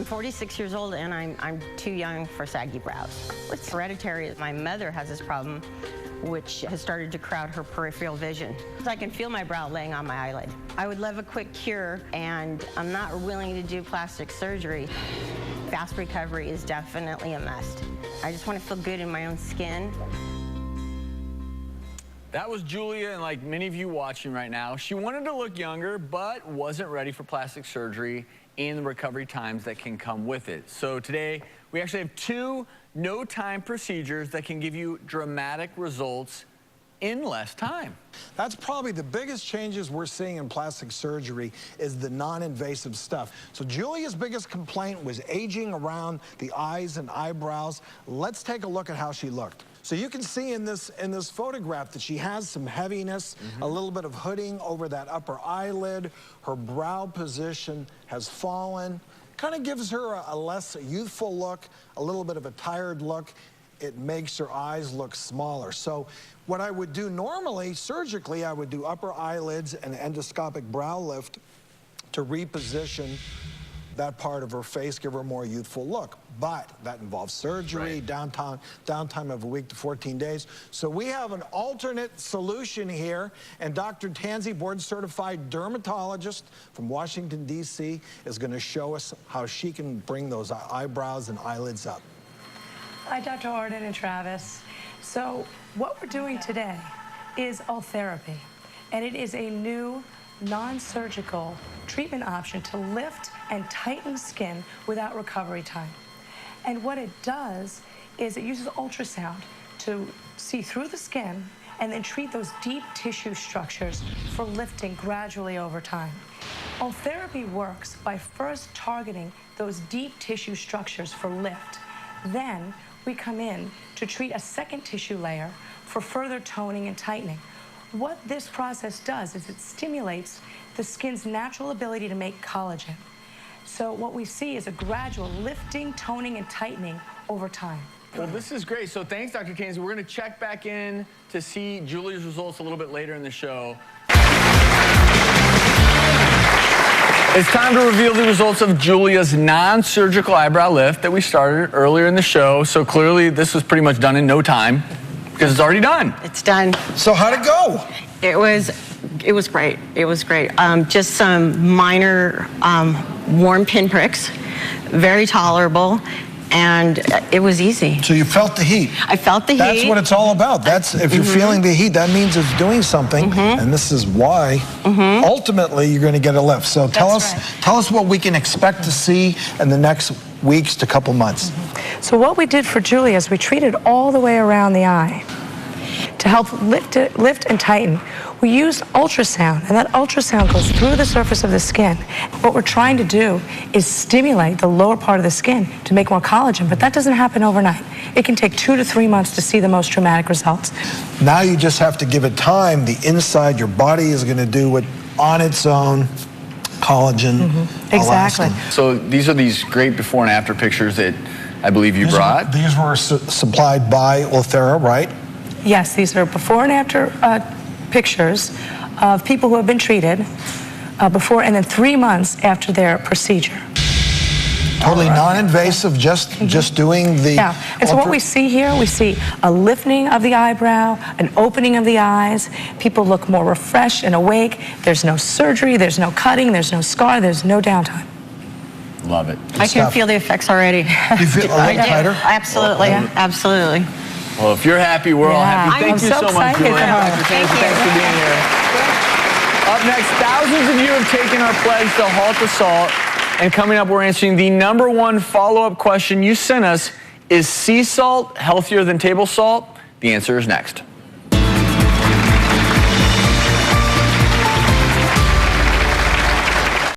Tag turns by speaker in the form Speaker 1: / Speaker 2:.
Speaker 1: 46 years old and I'm too young for saggy brows. It's hereditary. My mother has this problem, which has started to crowd her peripheral vision. I can feel my brow laying on my eyelid. I would love a quick cure, and I'm not willing to do plastic surgery. Fast recovery is definitely a must. I just want to feel good in my own skin.
Speaker 2: That was Julia, and like many of you watching right now, she wanted to look younger, but wasn't ready for plastic surgery and the recovery times that can come with it. So today, we actually have 2 no-time procedures that can give you dramatic results in less time.
Speaker 3: That's probably the biggest changes we're seeing in plastic surgery is the non-invasive stuff. So Julia's biggest complaint was aging around the eyes and eyebrows. Let's take a look at how she looked. So you can see in this photograph that she has some heaviness, a little bit of hooding over that upper eyelid. Her brow position has fallen. Kind of gives her a less youthful look, a little bit of a tired look. It makes her eyes look smaller. So what I would do normally, surgically, I would do upper eyelids and endoscopic brow lift to reposition that part of her face, give her a more youthful look. But that involves surgery, downtime of a week to 14 days. So we have an alternate solution here, and Dr. Tansey, board-certified dermatologist from Washington, D.C., is going to show us how she can bring those eyebrows and eyelids up.
Speaker 4: Hi, Dr. Arden and Travis. So what we're doing today is Ultherapy, and it is a new non-surgical treatment option to lift and tighten skin without recovery time. And what it does is it uses ultrasound to see through the skin and then treat those deep tissue structures for lifting gradually over time. Ultherapy works by first targeting those deep tissue structures for lift. Then we come in to treat a second tissue layer for further toning and tightening. What this process does is it stimulates the skin's natural ability to make collagen. So what we see is a gradual lifting, toning, and tightening over time.
Speaker 2: Well, this is great. So thanks, Dr. Tansey. We're going to check back in to see Julia's results a little bit later in the show. It's time to reveal the results of Julia's non-surgical eyebrow lift that we started earlier in the show. So clearly this was pretty much done in no time because it's already done.
Speaker 1: It's done.
Speaker 3: So how'd it go?
Speaker 1: It was great. It was great. Just some minor warm pinpricks, very tolerable, and it was easy.
Speaker 3: So you felt the heat.
Speaker 1: I felt the heat.
Speaker 3: That's what it's all about. That's if you're feeling the heat, that means it's doing something, and this is why ultimately you're going to get a lift. So tell us what we can expect to see in the next weeks to couple months.
Speaker 4: So what we did for Julia is we treated all the way around the eye to help lift and tighten. We used ultrasound, and that ultrasound goes through the surface of the skin. What we're trying to do is stimulate the lower part of the skin to make more collagen, but that doesn't happen overnight. It can take 2 to 3 months to see the most dramatic results.
Speaker 3: Now you just have to give it time. The inside, your body is going to do it on its own. Collagen,
Speaker 4: exactly.
Speaker 3: elastin.
Speaker 2: So these are these great before and after pictures that I believe you brought.
Speaker 3: These were supplied by Ulthera, right?
Speaker 4: Yes, these are before and after pictures of people who have been treated before and then 3 months after their procedure.
Speaker 3: Totally non-invasive, just doing the...
Speaker 4: Yeah, and so what we see here, we see a lifting of the eyebrow, an opening of the eyes. People look more refreshed and awake. There's no surgery, there's no cutting, there's no scar, there's no downtime.
Speaker 2: Love it.
Speaker 1: I can feel the effects already.
Speaker 3: You feel a little tighter?
Speaker 1: Absolutely, absolutely.
Speaker 2: Well, if you're happy, we're all happy. Thank you so much, Julia. Dr. Tansey, thanks for being here. Up next, thousands of you have taken our pledge to halt assault. And coming up, we're answering the #1 follow-up question you sent us. Is sea salt healthier than table salt? The answer is next.